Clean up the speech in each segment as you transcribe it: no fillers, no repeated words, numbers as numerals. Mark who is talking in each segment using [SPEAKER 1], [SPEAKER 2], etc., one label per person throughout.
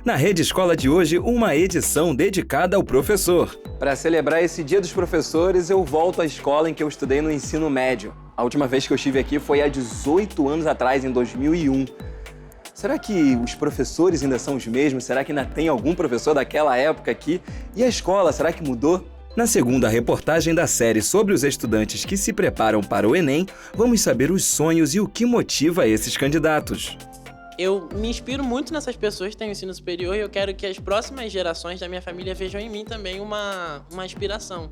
[SPEAKER 1] Na Rede Escola de hoje, uma edição dedicada ao professor. Para celebrar esse Dia dos Professores, eu volto à escola em que eu estudei no ensino médio. A última vez que eu estive aqui foi há 18 anos atrás, em 2001. Será que os professores ainda são os mesmos? Será que ainda tem algum professor daquela época aqui? E a escola, será que mudou? Na segunda reportagem da série sobre os estudantes que se preparam para o Enem, vamos saber os sonhos e o que motiva esses candidatos.
[SPEAKER 2] Eu me inspiro muito nessas pessoas que têm o ensino superior e eu quero que as próximas gerações da minha família vejam em mim também uma inspiração.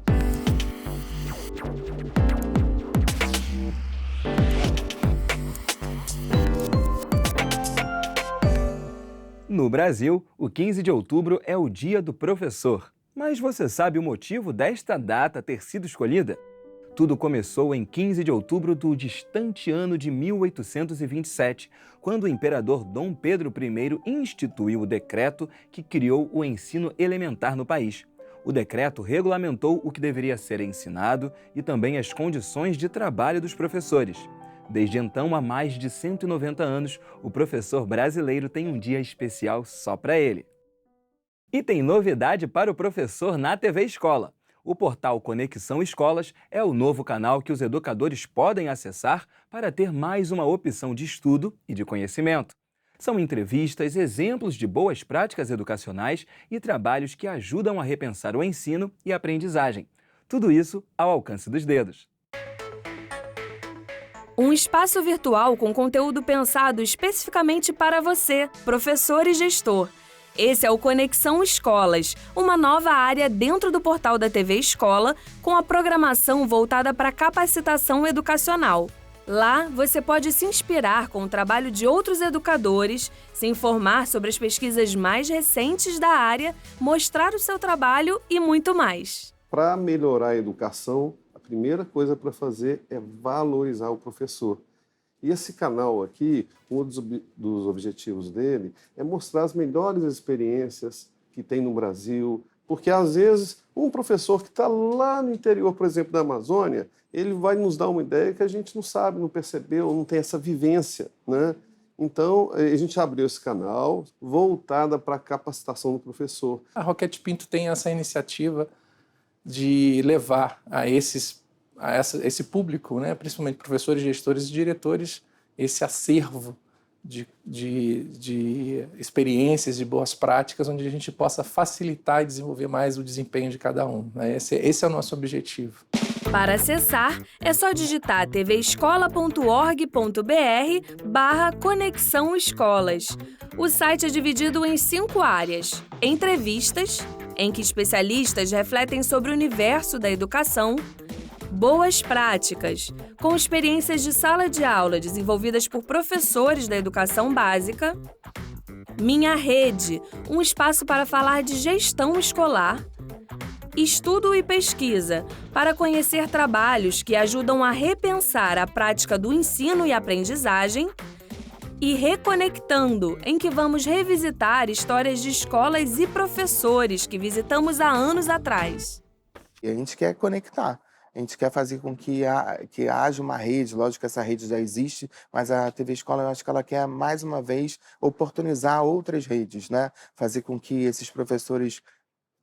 [SPEAKER 1] No Brasil, o 15 de outubro é o Dia do Professor. Mas você sabe o motivo desta data ter sido escolhida? Tudo começou em 15 de outubro do distante ano de 1827, quando o imperador Dom Pedro I instituiu o decreto que criou o ensino elementar no país. O decreto regulamentou o que deveria ser ensinado e também as condições de trabalho dos professores. Desde então, há mais de 190 anos, o professor brasileiro tem um dia especial só para ele. E tem novidade para o professor na TV Escola. O portal Conexão Escolas é o novo canal que os educadores podem acessar para ter mais uma opção de estudo e de conhecimento. São entrevistas, exemplos de boas práticas educacionais e trabalhos que ajudam a repensar o ensino e a aprendizagem. Tudo isso ao alcance dos dedos.
[SPEAKER 3] Um espaço virtual com conteúdo pensado especificamente para você, professor e gestor. Esse é o Conexão Escolas, uma nova área dentro do portal da TV Escola, com a programação voltada para a capacitação educacional. Lá, você pode se inspirar com o trabalho de outros educadores, se informar sobre as pesquisas mais recentes da área, mostrar o seu trabalho e muito mais.
[SPEAKER 4] Para melhorar a educação, a primeira coisa para fazer é valorizar o professor. E esse canal aqui, um dos objetivos dele é mostrar as melhores experiências que tem no Brasil, porque às vezes um professor que está lá no interior, por exemplo, da Amazônia, ele vai nos dar uma ideia que a gente não sabe, não percebeu, não tem essa vivência, né? Então, a gente abriu esse canal voltada para a capacitação do professor.
[SPEAKER 5] A Roquete Pinto tem essa iniciativa de levar a esse público, né, principalmente professores, gestores e diretores, esse acervo de experiências, de boas práticas, onde a gente possa facilitar e desenvolver mais o desempenho de cada um, né? Esse é o nosso objetivo.
[SPEAKER 3] Para acessar, é só digitar tvescola.org.br/Conexão Escolas. O site é dividido em 5 áreas: entrevistas, em que especialistas refletem sobre o universo da educação; boas práticas, com experiências de sala de aula desenvolvidas por professores da educação básica; Minha Rede, um espaço para falar de gestão escolar; estudo e pesquisa, para conhecer trabalhos que ajudam a repensar a prática do ensino e aprendizagem; e Reconectando, em que vamos revisitar histórias de escolas e professores que visitamos há anos atrás.
[SPEAKER 6] E a gente quer conectar. A gente quer fazer com que haja uma rede, lógico que essa rede já existe, mas a TV Escola, eu acho que ela quer, mais uma vez, oportunizar outras redes, né? Fazer com que esses professores,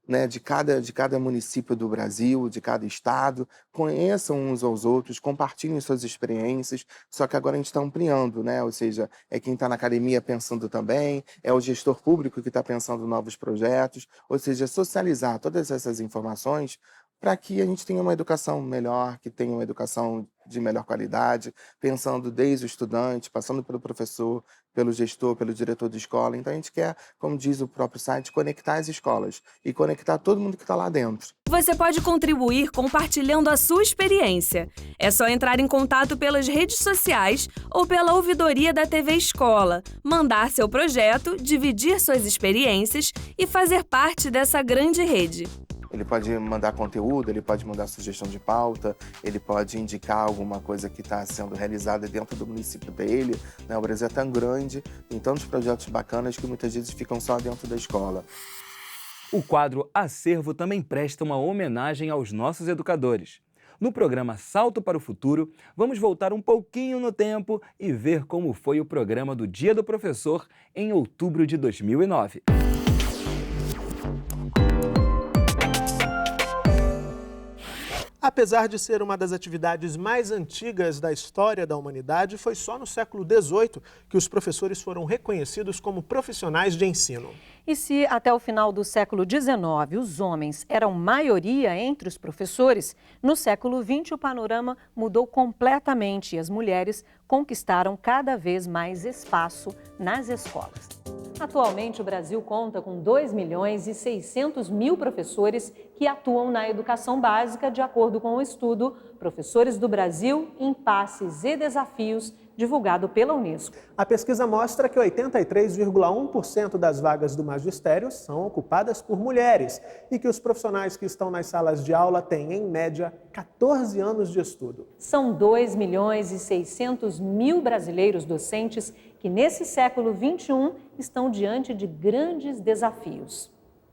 [SPEAKER 6] né, de cada município do Brasil, de cada estado, conheçam uns aos outros, compartilhem suas experiências, só que agora a gente está ampliando, né? Ou seja, é quem está na academia pensando também, é o gestor público que está pensando novos projetos, ou seja, socializar todas essas informações para que a gente tenha uma educação melhor, que tenha uma educação de melhor qualidade, pensando desde o estudante, passando pelo professor, pelo gestor, pelo diretor de escola. Então a gente quer, como diz o próprio site, conectar as escolas e conectar todo mundo que está lá dentro.
[SPEAKER 3] Você pode contribuir compartilhando a sua experiência. É só entrar em contato pelas redes sociais ou pela ouvidoria da TV Escola, mandar seu projeto, dividir suas experiências e fazer parte dessa grande rede.
[SPEAKER 6] Ele pode mandar conteúdo, ele pode mandar sugestão de pauta, ele pode indicar alguma coisa que está sendo realizada dentro do município dele, né? O Brasil é tão grande, tem tantos projetos bacanas que muitas vezes ficam só dentro da escola.
[SPEAKER 1] O quadro Acervo também presta uma homenagem aos nossos educadores. No programa Salto para o Futuro, vamos voltar um pouquinho no tempo e ver como foi o programa do Dia do Professor em outubro de 2009.
[SPEAKER 7] Apesar de ser uma das atividades mais antigas da história da humanidade, foi só no século XVIII que os professores foram reconhecidos como profissionais de ensino.
[SPEAKER 8] E se até o final do século XIX os homens eram maioria entre os professores, no século XX o panorama mudou completamente e as mulheres conquistaram cada vez mais espaço nas escolas. Atualmente, o Brasil conta com 2.600.000 professores que atuam na educação básica, de acordo com o estudo Professores do Brasil, Impasses e Desafios, divulgado pela Unesco.
[SPEAKER 7] A pesquisa mostra que 83,1% das vagas do magistério são ocupadas por mulheres e que os profissionais que estão nas salas de aula têm, em média, 14 anos de estudo.
[SPEAKER 8] São 2.600.000 brasileiros docentes que, nesse século XXI, estão diante de grandes desafios.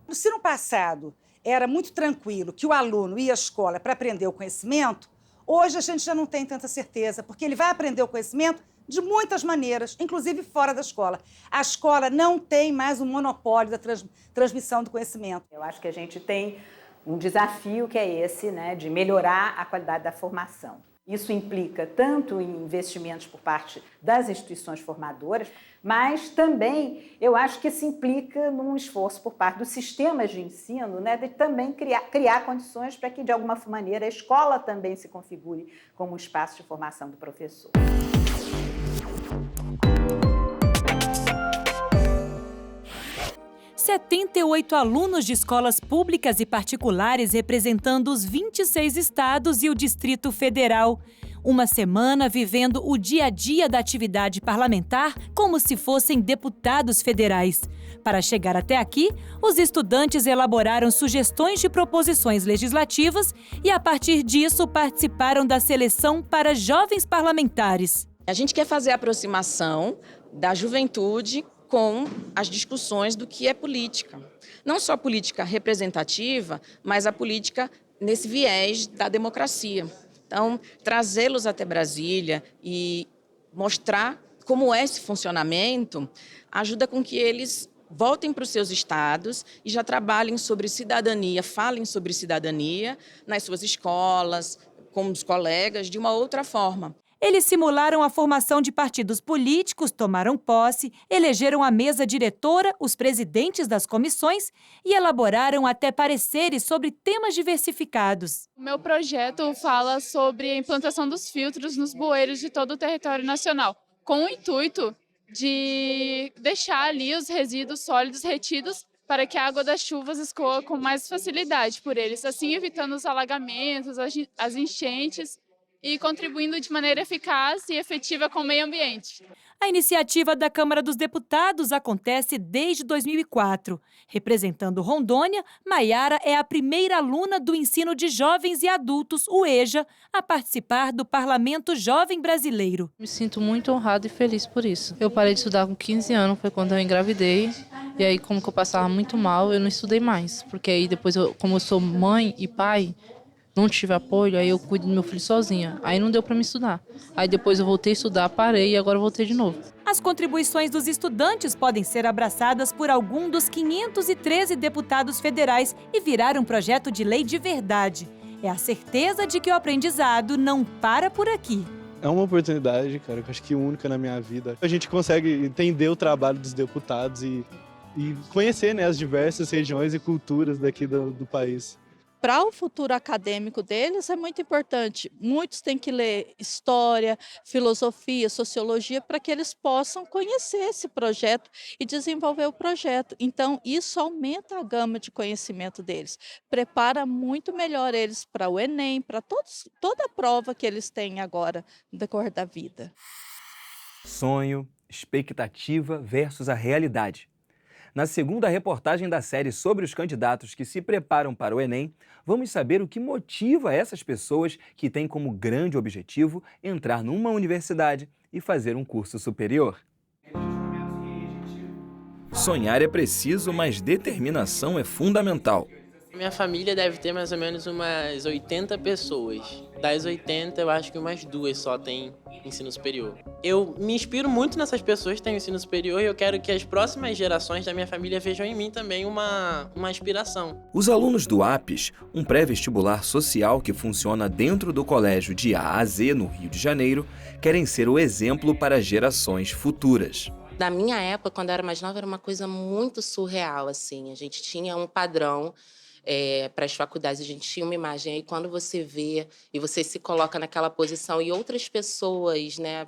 [SPEAKER 9] Se no passado era muito tranquilo que o aluno ia à escola para aprender o conhecimento, hoje a gente já não tem tanta certeza, porque ele vai aprender o conhecimento de muitas maneiras, inclusive fora da escola. A escola não tem mais o monopólio da transmissão do conhecimento.
[SPEAKER 10] Eu acho que a gente tem um desafio que é esse, né, de melhorar a qualidade da formação. Isso implica tanto em investimentos por parte das instituições formadoras, mas também eu acho que isso implica num esforço por parte dos sistemas de ensino, né, de também criar condições para que, de alguma maneira, a escola também se configure como um espaço de formação do professor.
[SPEAKER 11] 78 alunos de escolas públicas e particulares representando os 26 estados e o Distrito Federal. Uma semana vivendo o dia a dia da atividade parlamentar como se fossem deputados federais. Para chegar até aqui, os estudantes elaboraram sugestões de proposições legislativas e, a partir disso, participaram da seleção para jovens parlamentares.
[SPEAKER 12] A gente quer fazer a aproximação da juventude com as discussões do que é política. Não só política representativa, mas a política nesse viés da democracia. Então, trazê-los até Brasília e mostrar como é esse funcionamento ajuda com que eles voltem para os seus estados e já trabalhem sobre cidadania, falem sobre cidadania nas suas escolas, com os colegas, de uma outra forma.
[SPEAKER 11] Eles simularam a formação de partidos políticos, tomaram posse, elegeram a mesa diretora, os presidentes das comissões e elaboraram até pareceres sobre temas diversificados.
[SPEAKER 13] O meu projeto fala sobre a implantação dos filtros nos bueiros de todo o território nacional, com o intuito de deixar ali os resíduos sólidos retidos para que a água das chuvas escoa com mais facilidade por eles, assim evitando os alagamentos, as enchentes, e contribuindo de maneira eficaz e efetiva com o meio ambiente.
[SPEAKER 11] A iniciativa da Câmara dos Deputados acontece desde 2004. Representando Rondônia, Maiara é a primeira aluna do ensino de jovens e adultos, o EJA, a participar do Parlamento Jovem Brasileiro.
[SPEAKER 14] Me sinto muito honrada e feliz por isso. Eu parei de estudar com 15 anos, foi quando eu engravidei. E aí, como que eu passava muito mal, eu não estudei mais. Porque aí depois, como eu sou mãe e pai, não tive apoio, aí eu cuido do meu filho sozinha. Aí não deu para me estudar. Aí depois eu voltei a estudar, parei e agora eu voltei de novo.
[SPEAKER 11] As contribuições dos estudantes podem ser abraçadas por algum dos 513 deputados federais e virar um projeto de lei de verdade. É a certeza de que o aprendizado não para por aqui.
[SPEAKER 15] É uma oportunidade, cara, que eu acho que única na minha vida. A gente consegue entender o trabalho dos deputados e conhecer, né, as diversas regiões e culturas daqui do país.
[SPEAKER 16] Para o futuro acadêmico deles é muito importante. Muitos têm que ler história, filosofia, sociologia, para que eles possam conhecer esse projeto e desenvolver o projeto. Então, isso aumenta a gama de conhecimento deles, prepara muito melhor eles para o Enem, para toda a prova que eles têm agora no decorrer da vida.
[SPEAKER 1] Sonho, expectativa versus a realidade. Na segunda reportagem da série sobre os candidatos que se preparam para o Enem, vamos saber o que motiva essas pessoas que têm como grande objetivo entrar numa universidade e fazer um curso superior. Sonhar é preciso, mas determinação é fundamental.
[SPEAKER 2] Minha família deve ter mais ou menos umas 80 pessoas. Das 80, eu acho que umas 2 só têm ensino superior. Eu me inspiro muito nessas pessoas que têm o ensino superior e eu quero que as próximas gerações da minha família vejam em mim também uma inspiração.
[SPEAKER 1] Os alunos do APES, um pré-vestibular social que funciona dentro do colégio de A a Z no Rio de Janeiro, querem ser o exemplo para gerações futuras.
[SPEAKER 17] Na minha época, quando eu era mais nova, era uma coisa muito surreal, assim. A gente tinha um padrão para as faculdades, a gente tinha uma imagem. Aí quando você vê e você se coloca naquela posição e outras pessoas, né,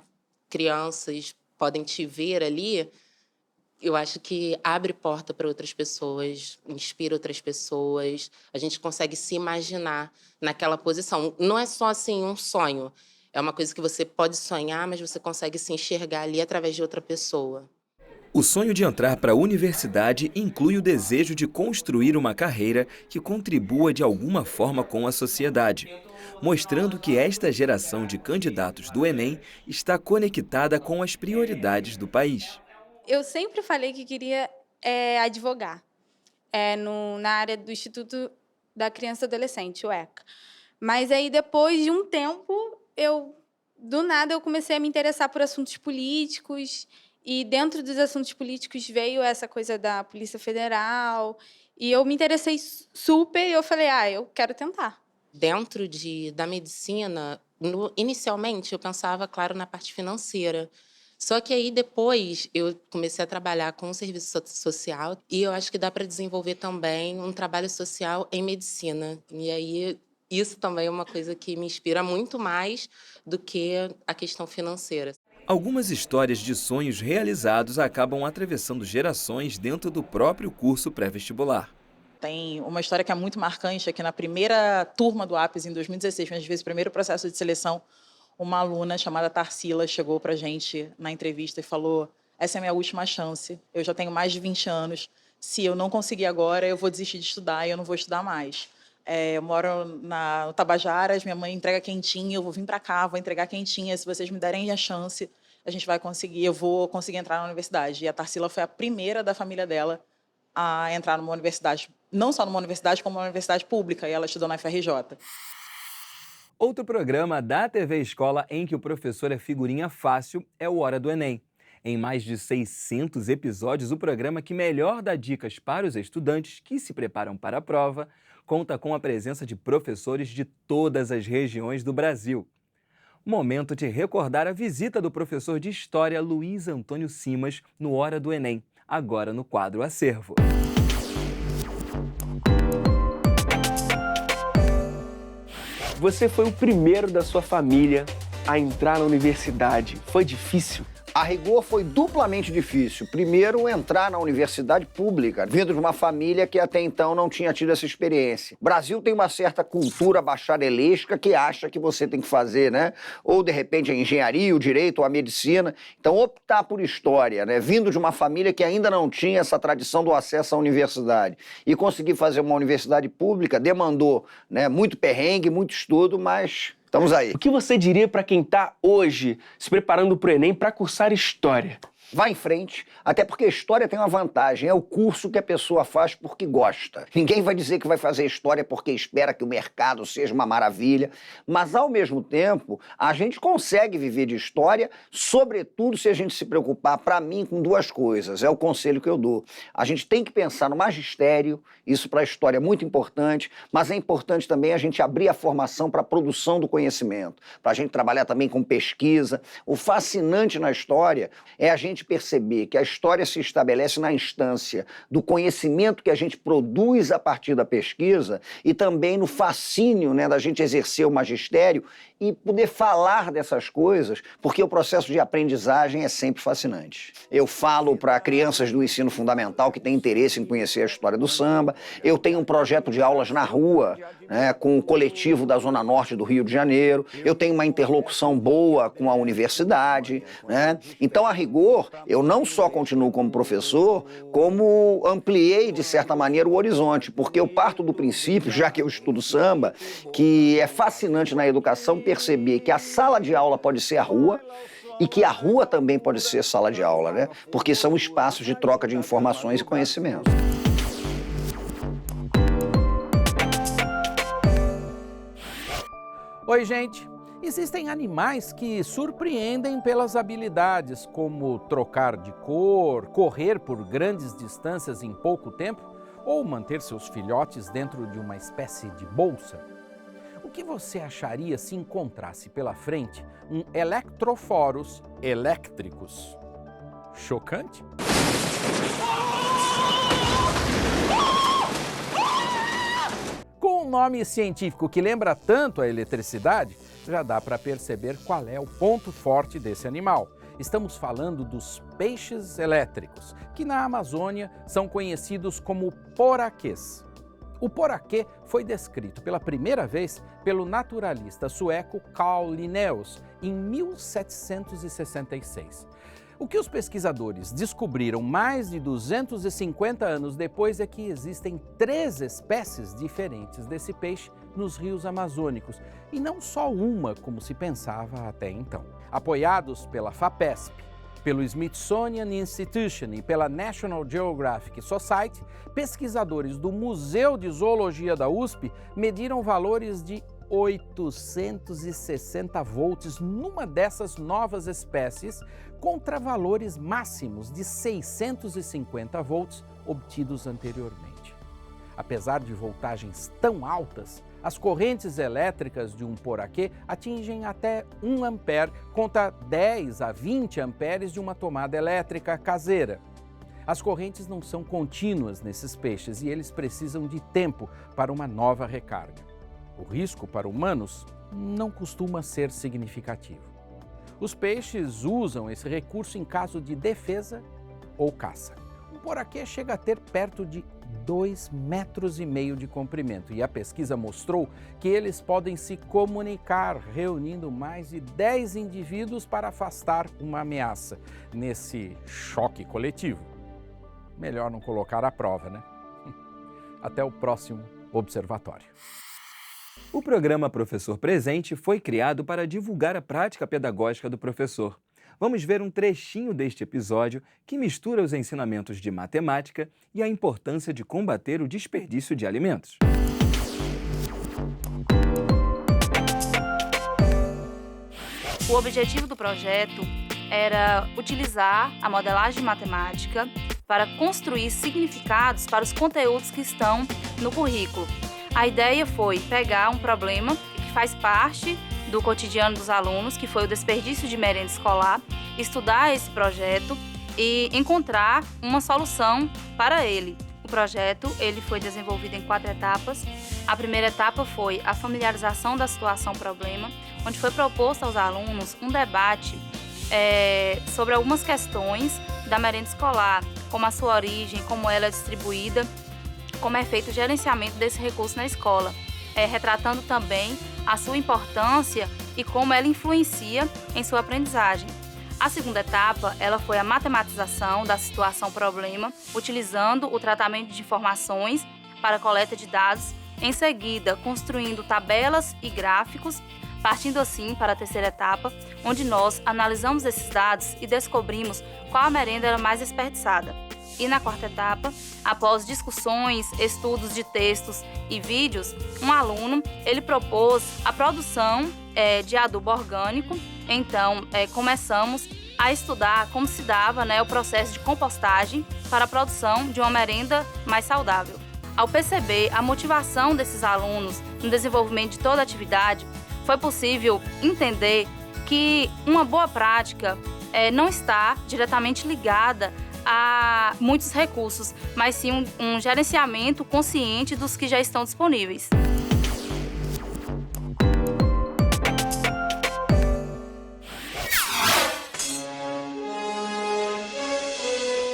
[SPEAKER 17] crianças, podem te ver ali, eu acho que abre porta para outras pessoas, inspira outras pessoas. A gente consegue se imaginar naquela posição. Não é só assim um sonho. É uma coisa que você pode sonhar, mas você consegue se enxergar ali através de outra pessoa.
[SPEAKER 1] O sonho de entrar para a universidade inclui o desejo de construir uma carreira que contribua de alguma forma com a sociedade, mostrando que esta geração de candidatos do Enem está conectada com as prioridades do país.
[SPEAKER 18] Eu sempre falei que queria advogar na área do Instituto da Criança e Adolescente, o ECA. Mas aí, depois de um tempo, do nada eu comecei a me interessar por assuntos políticos. E dentro dos assuntos políticos veio essa coisa da Polícia Federal. E eu me interessei super e eu falei, eu quero tentar.
[SPEAKER 17] Dentro da medicina, inicialmente eu pensava, claro, na parte financeira. Só que aí depois eu comecei a trabalhar com o serviço social e eu acho que dá para desenvolver também um trabalho social em medicina. E aí isso também é uma coisa que me inspira muito mais do que a questão financeira.
[SPEAKER 1] Algumas histórias de sonhos realizados acabam atravessando gerações dentro do próprio curso pré-vestibular.
[SPEAKER 19] Tem uma história que é muito marcante, é que na primeira turma do APES, em 2016, quando a gente fez o primeiro processo de seleção, uma aluna chamada Tarsila chegou para a gente na entrevista e falou: essa é a minha última chance, eu já tenho mais de 20 anos, se eu não conseguir agora, eu vou desistir de estudar e eu não vou estudar mais. Eu moro no Tabajaras, minha mãe entrega quentinha, eu vou vir para cá, vou entregar quentinha, se vocês me derem a chance, a gente vai conseguir, eu vou conseguir entrar na universidade. E a Tarsila foi a primeira da família dela a entrar numa universidade, não só numa universidade, como uma universidade pública, e ela estudou na FRJ.
[SPEAKER 1] Outro programa da TV Escola em que o professor é figurinha fácil é o Hora do Enem. Em mais de 600 episódios, o programa que melhor dá dicas para os estudantes que se preparam para a prova conta com a presença de professores de todas as regiões do Brasil. Momento de recordar a visita do professor de História Luiz Antônio Simas no Hora do Enem, agora no quadro Acervo.
[SPEAKER 20] Você foi o primeiro da sua família a entrar na universidade. Foi difícil?
[SPEAKER 21] A rigor foi duplamente difícil. Primeiro, entrar na universidade pública, vindo de uma família que até então não tinha tido essa experiência. O Brasil tem uma certa cultura bacharelesca que acha que você tem que fazer, né? Ou, de repente, a engenharia, o direito ou a medicina. Então, optar por história, né? Vindo de uma família que ainda não tinha essa tradição do acesso à universidade. E conseguir fazer uma universidade pública demandou, né, muito perrengue, muito estudo, mas estamos aí.
[SPEAKER 20] O que você diria para quem está hoje se preparando para o Enem para cursar História?
[SPEAKER 21] Vá em frente, até porque a História tem uma vantagem, é o curso que a pessoa faz porque gosta. Ninguém vai dizer que vai fazer História porque espera que o mercado seja uma maravilha, mas ao mesmo tempo, a gente consegue viver de História, sobretudo se a gente se preocupar, para mim, com duas coisas, é o conselho que eu dou. A gente tem que pensar no magistério, isso para a História é muito importante, mas é importante também a gente abrir a formação para a produção do conhecimento, para a gente trabalhar também com pesquisa. O fascinante na História é a gente perceber que a história se estabelece na instância do conhecimento que a gente produz a partir da pesquisa e também no fascínio, né, da gente exercer o magistério e poder falar dessas coisas, porque o processo de aprendizagem é sempre fascinante. Eu falo para crianças do ensino fundamental que têm interesse em conhecer a história do samba, eu tenho um projeto de aulas na rua, né, com o coletivo da Zona Norte do Rio de Janeiro, eu tenho uma interlocução boa com a universidade, né? Então, a rigor, eu não só continuo como professor, como ampliei, de certa maneira, o horizonte, porque eu parto do princípio, já que eu estudo samba, que é fascinante na educação perceber que a sala de aula pode ser a rua e que a rua também pode ser sala de aula, né? Porque são espaços de troca de informações e conhecimento.
[SPEAKER 22] Oi, gente!
[SPEAKER 4] Existem animais que surpreendem pelas habilidades, como trocar de cor, correr por grandes distâncias em pouco tempo ou manter seus filhotes dentro de uma espécie de bolsa. O que você acharia se encontrasse pela frente um Electrophorus eléctricos? Chocante? Com um nome científico que lembra tanto a eletricidade, já dá para perceber qual é o ponto forte desse animal. Estamos falando dos peixes elétricos, que na Amazônia são conhecidos como poraquês. O poraquê foi descrito pela primeira vez pelo naturalista sueco Carl Linnaeus em 1766. O que os pesquisadores descobriram mais de 250 anos depois é que existem 3 espécies diferentes desse peixe nos rios amazônicos, e não só uma, como se pensava até então. Apoiados pela FAPESP, pelo Smithsonian Institution e pela National Geographic Society, pesquisadores do Museu de Zoologia da USP mediram valores de 860 volts numa dessas novas espécies, contra valores máximos de 650 volts obtidos anteriormente. Apesar de voltagens tão altas, as correntes elétricas de um poraquê atingem até 1 ampere contra 10 a 20 amperes de uma tomada elétrica caseira. As correntes não são contínuas nesses peixes e eles precisam de tempo para uma nova recarga. O risco para humanos não costuma ser significativo. Os peixes usam esse recurso em caso de defesa ou caça. Um poraquê chega a ter perto de 2,5 metros de comprimento e a pesquisa mostrou que eles podem se comunicar reunindo mais de 10 indivíduos para afastar uma ameaça nesse choque coletivo. Melhor não colocar à prova, né? Até o próximo observatório.
[SPEAKER 1] O programa Professor Presente foi criado para divulgar a prática pedagógica do professor. Vamos ver um trechinho deste episódio que mistura os ensinamentos de matemática e a importância de combater o desperdício de alimentos.
[SPEAKER 22] O objetivo do projeto era utilizar a modelagem matemática para construir significados para os conteúdos que estão no currículo. A ideia foi pegar um problema que faz parte do cotidiano dos alunos, que foi o desperdício de merenda escolar, estudar esse projeto e encontrar uma solução para ele. O projeto ele foi desenvolvido em 4 etapas. A primeira etapa foi a familiarização da situação-problema, onde foi proposto aos alunos um debate sobre algumas questões da merenda escolar, como a sua origem, como ela é distribuída, como é feito o gerenciamento desse recurso na escola, retratando também a sua importância e como ela influencia em sua aprendizagem. A segunda etapa, ela foi a matematização da situação-problema, utilizando o tratamento de informações para a coleta de dados, em seguida construindo tabelas e gráficos, partindo assim para a terceira etapa, onde nós analisamos esses dados e descobrimos qual a merenda era mais desperdiçada. E na quarta etapa, após discussões, estudos de textos e vídeos, um aluno ele propôs a produção de adubo orgânico. Então, começamos a estudar como se dava o processo de compostagem para a produção de uma merenda mais saudável. Ao perceber a motivação desses alunos no desenvolvimento de toda a atividade, foi possível entender que uma boa prática não está diretamente ligada a muitos recursos, mas sim um gerenciamento consciente dos que já estão disponíveis.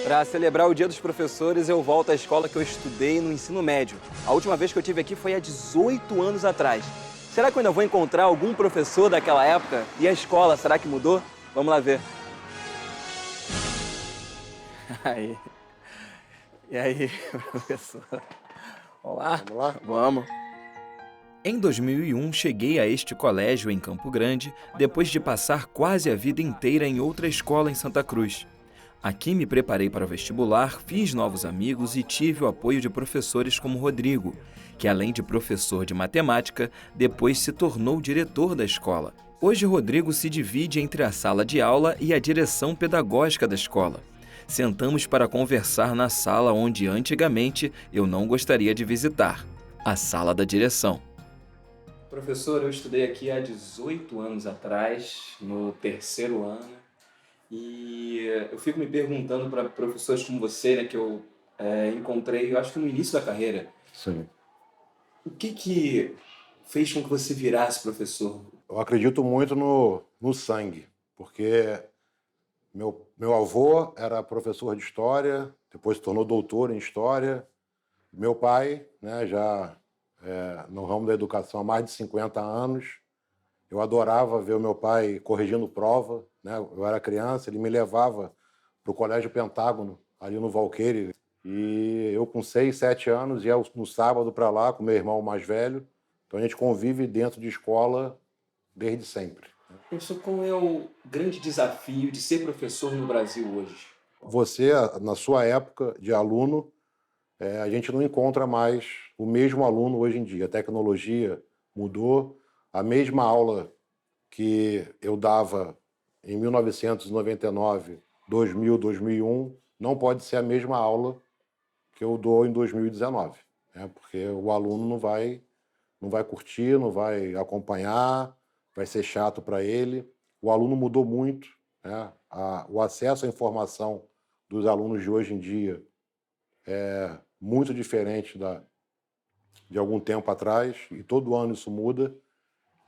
[SPEAKER 1] Para celebrar o Dia dos Professores, eu volto à escola que eu estudei no ensino médio. A última vez que eu estive aqui foi há 18 anos atrás. Será que eu ainda vou encontrar algum professor daquela época? E a escola, será que mudou? Vamos lá ver. Aí. E aí, professor? Olá. Vamos lá? Vamos. Em 2001, cheguei a este colégio em Campo Grande, depois de passar quase a vida inteira em outra escola em Santa Cruz. Aqui me preparei para o vestibular, fiz novos amigos e tive o apoio de professores como Rodrigo, que além de professor de matemática, depois se tornou diretor da escola. Hoje, Rodrigo se divide entre a sala de aula e a direção pedagógica da escola. Sentamos para conversar na sala onde, antigamente, eu não gostaria de visitar, a sala da direção. Professor, eu estudei aqui há 18 anos atrás, no 3º ano, e eu fico me perguntando para professores como você, né, que eu encontrei, eu acho que no início da carreira.
[SPEAKER 3] Sim.
[SPEAKER 1] O que fez com que você virasse professor?
[SPEAKER 3] Eu acredito muito no sangue, porque meu avô era professor de História, depois se tornou doutor em História. Meu pai, né, já no ramo da educação há mais de 50 anos. Eu adorava ver o meu pai corrigindo prova, né? Eu era criança, ele me levava para o Colégio Pentágono, ali no Valqueire. E eu, com 6, 7 anos, ia no sábado para lá com meu irmão mais velho. Então a gente convive dentro de escola desde sempre.
[SPEAKER 1] Professor, qual é o grande desafio de ser professor no Brasil hoje?
[SPEAKER 3] Você, na sua época de aluno, a gente não encontra mais o mesmo aluno hoje em dia. A tecnologia mudou. A mesma aula que eu dava em 1999, 2000, 2001, não pode ser a mesma aula que eu dou em 2019, né? Porque o aluno não vai curtir, não vai acompanhar, vai ser chato para ele. O aluno mudou muito, né? O acesso à informação dos alunos de hoje em dia é muito diferente de algum tempo atrás, e todo ano isso muda,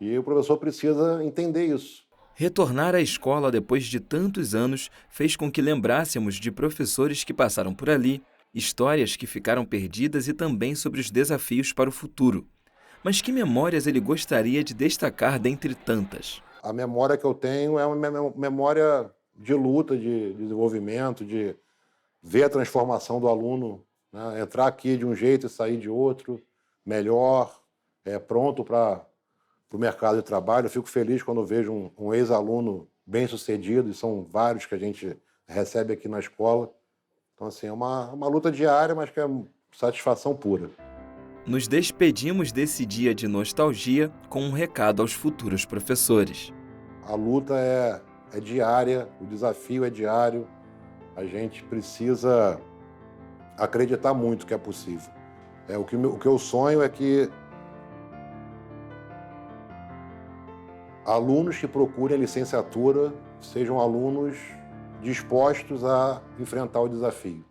[SPEAKER 3] e o professor precisa entender isso.
[SPEAKER 1] Retornar à escola depois de tantos anos fez com que lembrássemos de professores que passaram por ali, histórias que ficaram perdidas e também sobre os desafios para o futuro. Mas que memórias ele gostaria de destacar dentre tantas?
[SPEAKER 3] A memória que eu tenho é uma memória de luta, de desenvolvimento, de ver a transformação do aluno, né? Entrar aqui de um jeito e sair de outro, melhor, pronto para o mercado de trabalho. Eu fico feliz quando vejo um ex-aluno bem-sucedido, e são vários que a gente recebe aqui na escola. Então, assim, é uma luta diária, mas que é satisfação pura.
[SPEAKER 1] Nos despedimos desse dia de nostalgia com um recado aos futuros professores.
[SPEAKER 3] A luta é diária, o desafio é diário. A gente precisa acreditar muito que é possível. O que eu sonho é que alunos que procurem a licenciatura sejam alunos dispostos a enfrentar o desafio.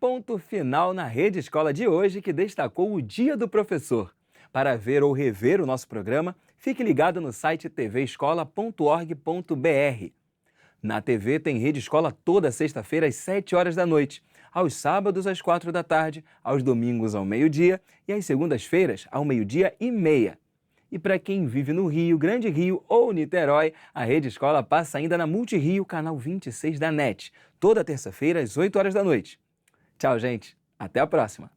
[SPEAKER 1] Ponto final na Rede Escola de hoje, que destacou o Dia do Professor. Para ver ou rever o nosso programa, fique ligado no site tvescola.org.br. Na TV tem Rede Escola toda sexta-feira às 7 horas da noite, aos sábados às 4 da tarde, aos domingos ao meio-dia e às segundas-feiras ao 12h30. E para quem vive no Rio, Grande Rio ou Niterói, a Rede Escola passa ainda na Multirio, canal 26 da NET, toda terça-feira às 8 horas da noite. Tchau, gente. Até a próxima.